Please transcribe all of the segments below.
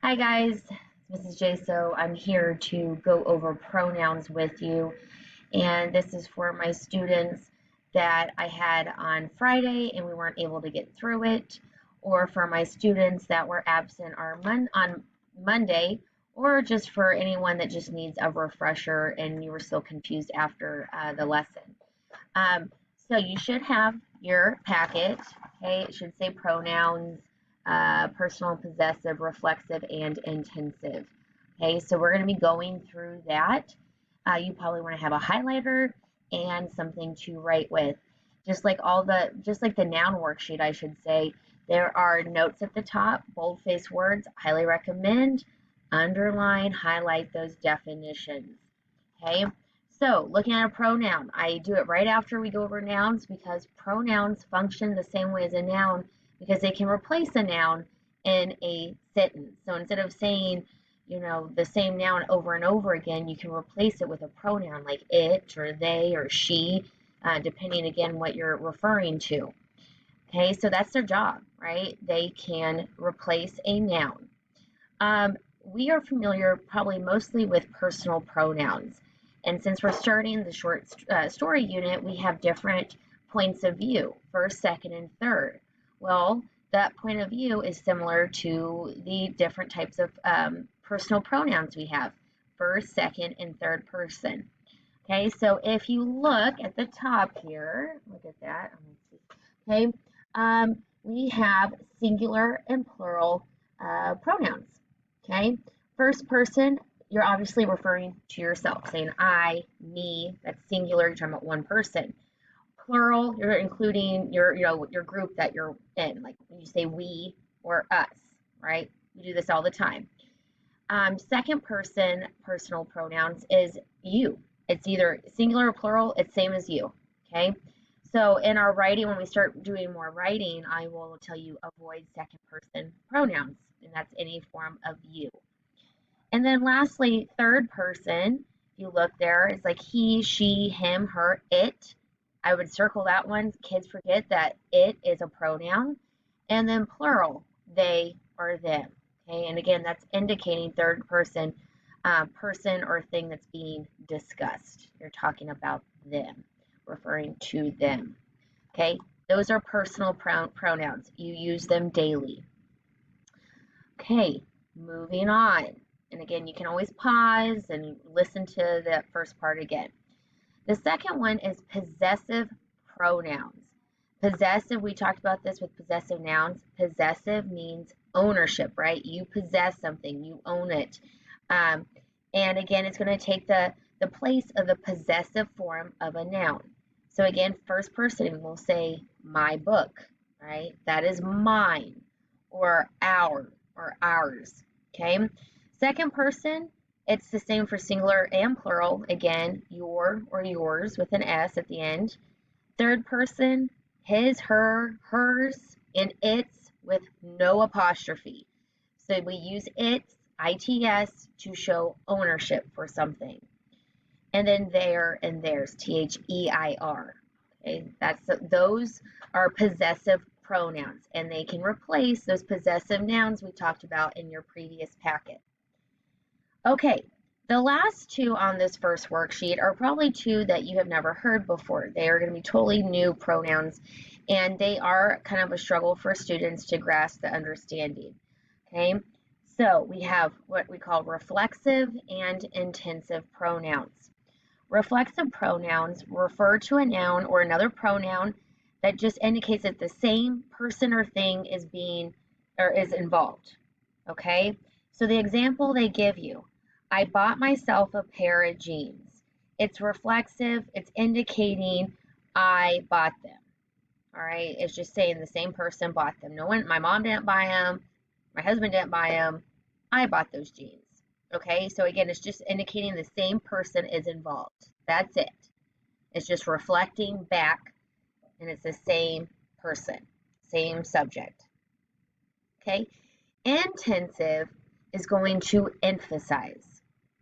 Hi guys, it's Mrs. J. So I'm here to go over pronouns with you, and this is for my students that I had on Friday and we weren't able to get through it, or for my students that were absent on Monday, or just for anyone that just needs a refresher and you were still confused after the lesson. Um, so you should have your packet. Okay, it should say pronouns, personal, possessive, reflexive, and intensive. Okay, so we're going to be going through that. You probably want to have a highlighter and something to write with. Just like the noun worksheet, I should say, there are notes at the top, boldface words, highly recommend, underline, highlight those definitions. Okay, so looking at a pronoun, I do it right after we go over nouns because pronouns function the same way as a noun because they can replace a noun in a sentence. So instead of saying, the same noun over and over again, you can replace it with a pronoun like it or they or she, depending again what you're referring to. Okay, so that's their job, right? They can replace a noun. We are familiar probably mostly with personal pronouns. And since we're starting the short story unit, we have different points of view, first, second, and third. Well, that point of view is similar to the different types of personal pronouns we have, first, second, and third person. Okay, so if you look at the top here, look at that. Okay, we have singular and plural pronouns. Okay, first person, you're obviously referring to yourself, saying I, me, that's singular, you're talking about one person. Plural, you're including your group that you're in, like when you say we or us, right? You do this all the time. Second person personal pronouns is you. It's either singular or plural, it's same as you, okay? So in our writing, when we start doing more writing, I will tell you avoid second person pronouns, and that's any form of you. And then lastly, third person, if you look there, it's like he, she, him, her, it. I would circle that one. Kids forget that it is a pronoun. And then plural, they or them. Okay, and again, that's indicating third person, person or thing that's being discussed. You're talking about them, referring to them. Okay, those are personal pronouns. You use them daily. Okay, moving on. And again, you can always pause and listen to that first part again. The second one is possessive pronouns. Possessive, we talked about this with possessive nouns. Possessive means ownership, right? You possess something, you own it. And again, it's going to take the place of the possessive form of a noun. So again, first person will say my book, right? That is mine, or our, or ours, okay? Second person, it's the same for singular and plural. Again, your or yours with an S at the end. Third person, his, her, hers, and its with no apostrophe. So we use its, its, to show ownership for something. And then their and theirs, their. Okay, those are possessive pronouns, and they can replace those possessive nouns we talked about in your previous packet. Okay, the last two on this first worksheet are probably two that you have never heard before. They are going to be totally new pronouns, and they are kind of a struggle for students to grasp the understanding. Okay, so we have what we call reflexive and intensive pronouns. Reflexive pronouns refer to a noun or another pronoun that just indicates that the same person or thing is involved. Okay, so the example they give you, I bought myself a pair of jeans. It's reflexive, it's indicating I bought them. All right, it's just saying the same person bought them. No one, my mom didn't buy them, my husband didn't buy them, I bought those jeans. Okay, so again, it's just indicating the same person is involved. That's it. It's just reflecting back, and it's the same person, same subject. Okay, intensive is going to emphasize.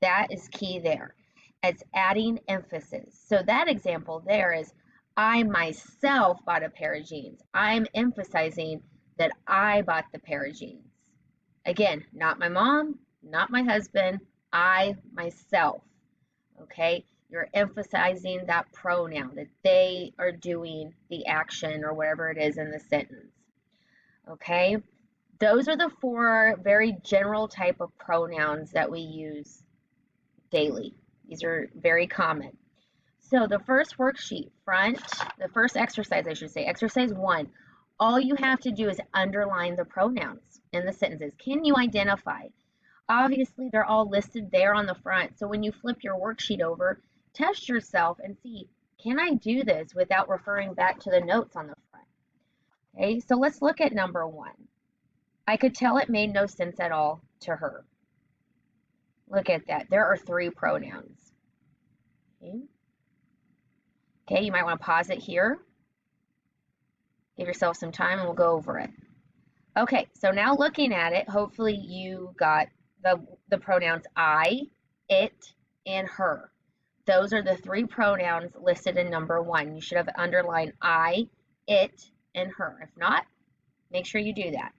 That is key there. It's adding emphasis. So that example there is, I myself bought a pair of jeans. I'm emphasizing that I bought the pair of jeans. Again, not my mom, not my husband, I, myself. Okay? You're emphasizing that pronoun, that they are doing the action or whatever it is in the sentence. Okay? Those are the four very general type of pronouns that we use daily. These are very common. So the first worksheet, the first exercise, I should say, exercise 1, all you have to do is underline the pronouns in the sentences. Can you identify? Obviously, they're all listed there on the front. So when you flip your worksheet over, test yourself and see, can I do this without referring back to the notes on the front? Okay, so let's look at number 1. I could tell it made no sense at all to her. Look at that. There are 3 pronouns. Okay, you might want to pause it here. Give yourself some time and we'll go over it. Okay, so now looking at it, hopefully you got the pronouns I, it, and her. Those are the 3 pronouns listed in number 1. You should have underlined I, it, and her. If not, make sure you do that.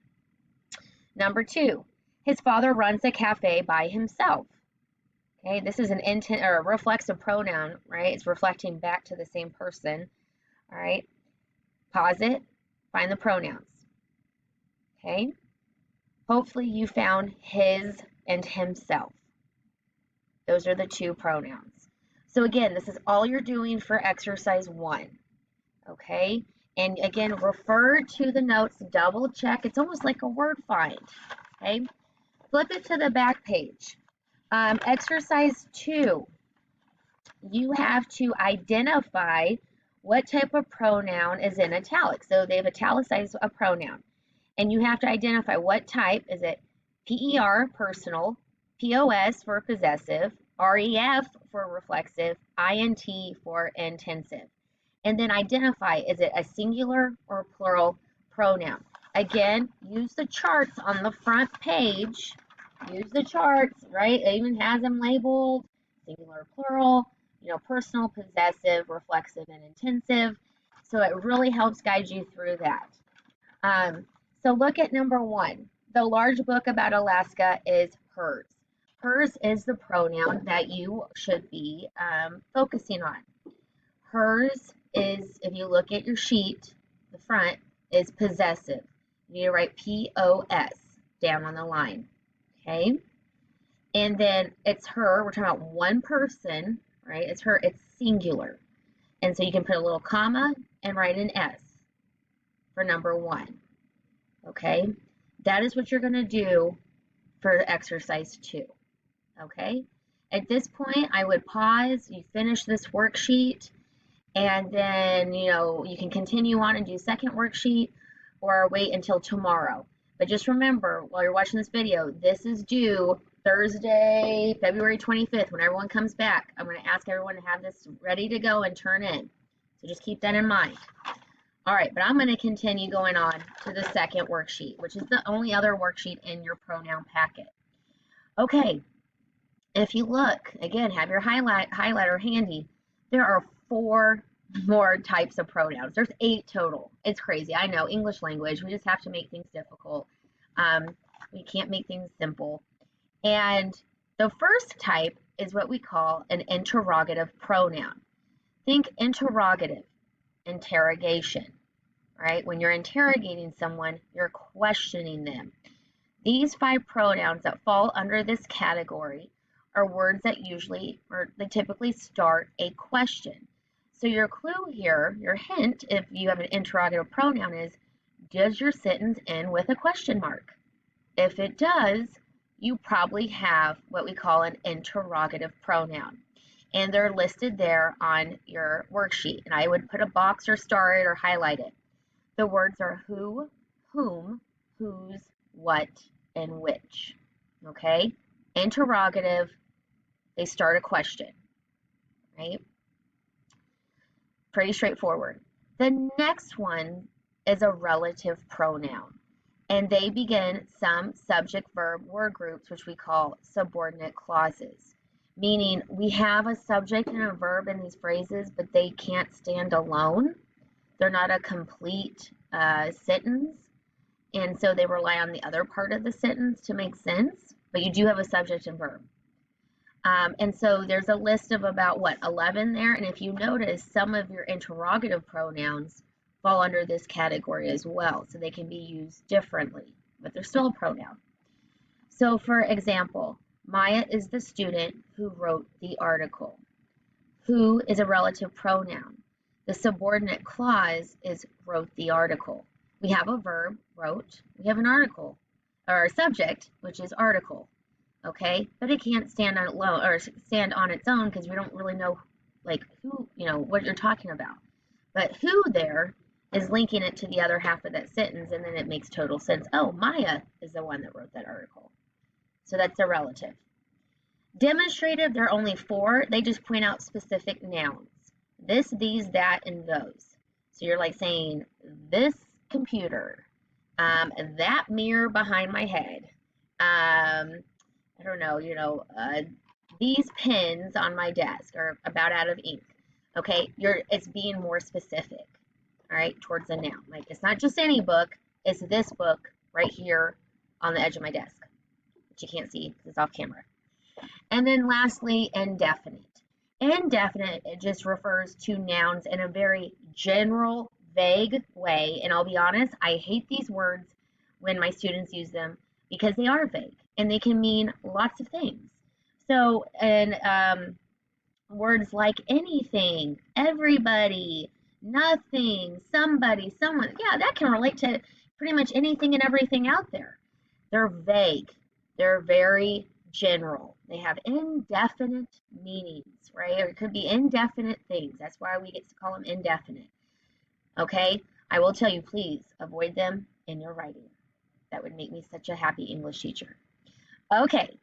Number 2, his father runs a cafe by himself. Okay, this is an intent or a reflexive pronoun, right? It's reflecting back to the same person. All right, pause it, find the pronouns. Okay, hopefully you found his and himself. Those are the 2 pronouns. So again, this is all you're doing for exercise 1. Okay, and again, refer to the notes, double check. It's almost like a word find. Okay, flip it to the back page. Exercise 2, you have to identify what type of pronoun is in italics. So they've italicized a pronoun, and you have to identify what type. Is it PER, personal, POS for possessive, REF for reflexive, INT for intensive. And then identify, is it a singular or plural pronoun? Again, use the charts on the front page. Use the charts, right? It even has them labeled, singular, plural, personal, possessive, reflexive, and intensive. So it really helps guide you through that. So look at number 1. The large book about Alaska is hers. Hers is the pronoun that you should be focusing on. Hers is, if you look at your sheet, the front is possessive. You need to write POS down on the line. Okay, and then it's her. We're talking about one person, right? It's her. It's singular, and so you can put a little comma and write an S for number 1. Okay, that is what you're going to do for exercise 2. Okay, at this point, I would pause. You finish this worksheet, and then you can continue on and do second worksheet, or wait until tomorrow. But just remember, while you're watching this video, this is due Thursday, February 25th, when everyone comes back. I'm going to ask everyone to have this ready to go and turn in. So just keep that in mind. All right, but I'm going to continue going on to the second worksheet, which is the only other worksheet in your pronoun packet. Okay, if you look, again, have your highlighter handy. There are 4 more types of pronouns. There's 8 total. It's crazy. I know, English language. We just have to make things difficult. We can't make things simple. And the first type is what we call an interrogative pronoun. Think interrogative, interrogation, right? When you're interrogating someone, you're questioning them. These 5 pronouns that fall under this category are words that they typically start a question. So your clue here, your hint, if you have an interrogative pronoun is, does your sentence end with a question mark? If it does, you probably have what we call an interrogative pronoun. And they're listed there on your worksheet. And I would put a box or star it or highlight it. The words are who, whom, whose, what, and which. Okay? Interrogative, they start a question, right? Pretty straightforward. The next one is a relative pronoun, and they begin some subject-verb word groups, which we call subordinate clauses, meaning we have a subject and a verb in these phrases, but they can't stand alone. They're not a complete sentence, and so they rely on the other part of the sentence to make sense, but you do have a subject and verb. And so there's a list of about, what, 11 there, and if you notice, some of your interrogative pronouns fall under this category as well, so they can be used differently, but they're still a pronoun. So for example, Maya is the student who wrote the article. Who is a relative pronoun. The subordinate clause is wrote the article. We have a verb, wrote. We have an article, or a subject, which is article. Okay, but it can't stand on alone or stand on its own because we don't really know, like, who, what you're talking about. But who there is linking it to the other half of that sentence, and then it makes total sense. Oh, Maya is the one that wrote that article. So that's a relative. Demonstrative, there are only 4. They just point out specific nouns. This, these, that, and those. So you're like saying, this computer, that mirror behind my head, I don't know, these pens on my desk are about out of ink. Okay, it's being more specific, all right, towards a noun. Like, it's not just any book, it's this book right here on the edge of my desk, which you can't see because it's off camera. And then lastly, indefinite. Indefinite, it just refers to nouns in a very general, vague way. And I'll be honest, I hate these words when my students use them because they are vague and they can mean lots of things. So, and words like anything, everybody, nothing, somebody, someone, yeah, that can relate to pretty much anything and everything out there. They're vague. They're very general. They have indefinite meanings, right? Or it could be indefinite things. That's why we get to call them indefinite. Okay? I will tell you, please avoid them in your writing. That would make me such a happy English teacher. Okay,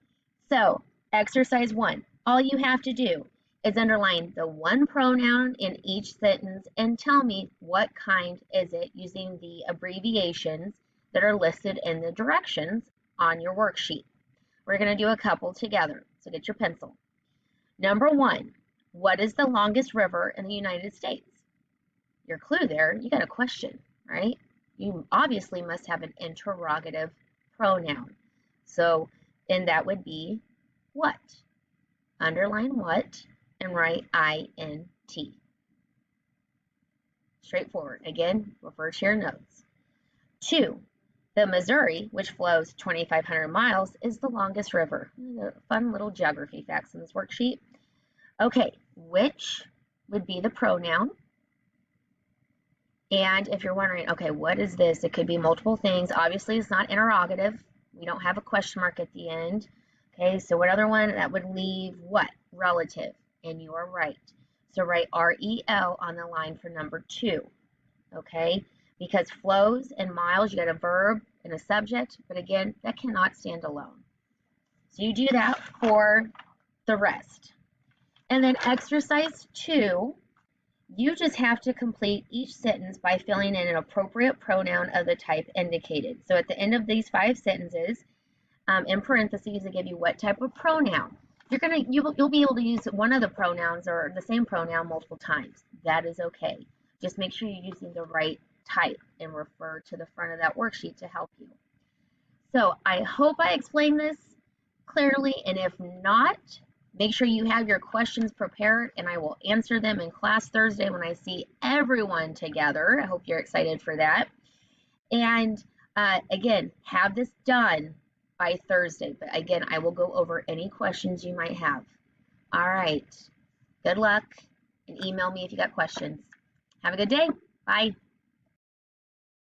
so exercise 1. All you have to do is underline the one pronoun in each sentence and tell me what kind is it using the abbreviations that are listed in the directions on your worksheet. We're going to do a couple together, so get your pencil. Number 1, what is the longest river in the United States? Your clue there, you got a question, right? You obviously must have an interrogative pronoun. So, and that would be what? Underline what and write INT. Straightforward. Again, refer to your notes. 2, the Missouri, which flows 2,500 miles, is the longest river. Fun little geography facts in this worksheet. Okay, which would be the pronoun. And if you're wondering, okay, what is this? It could be multiple things. Obviously, it's not interrogative. We don't have a question mark at the end. Okay, so what other one? That would leave what? Relative. And you are right. So write REL on the line for number 2. Okay, because flows and miles, you got a verb and a subject, but again, that cannot stand alone. So you do that for the rest. And then exercise 2, you just have to complete each sentence by filling in an appropriate pronoun of the type indicated. So at the end of these 5 sentences, in parentheses, they give you what type of pronoun. You'll be able to use one of the pronouns or the same pronoun multiple times. That is okay. Just make sure you're using the right type and refer to the front of that worksheet to help you. So I hope I explained this clearly, and if not, make sure you have your questions prepared and I will answer them in class Thursday when I see everyone together. I hope you're excited for that. And again, have this done by Thursday. But again, I will go over any questions you might have. All right. Good luck and email me if you got questions. Have a good day. Bye.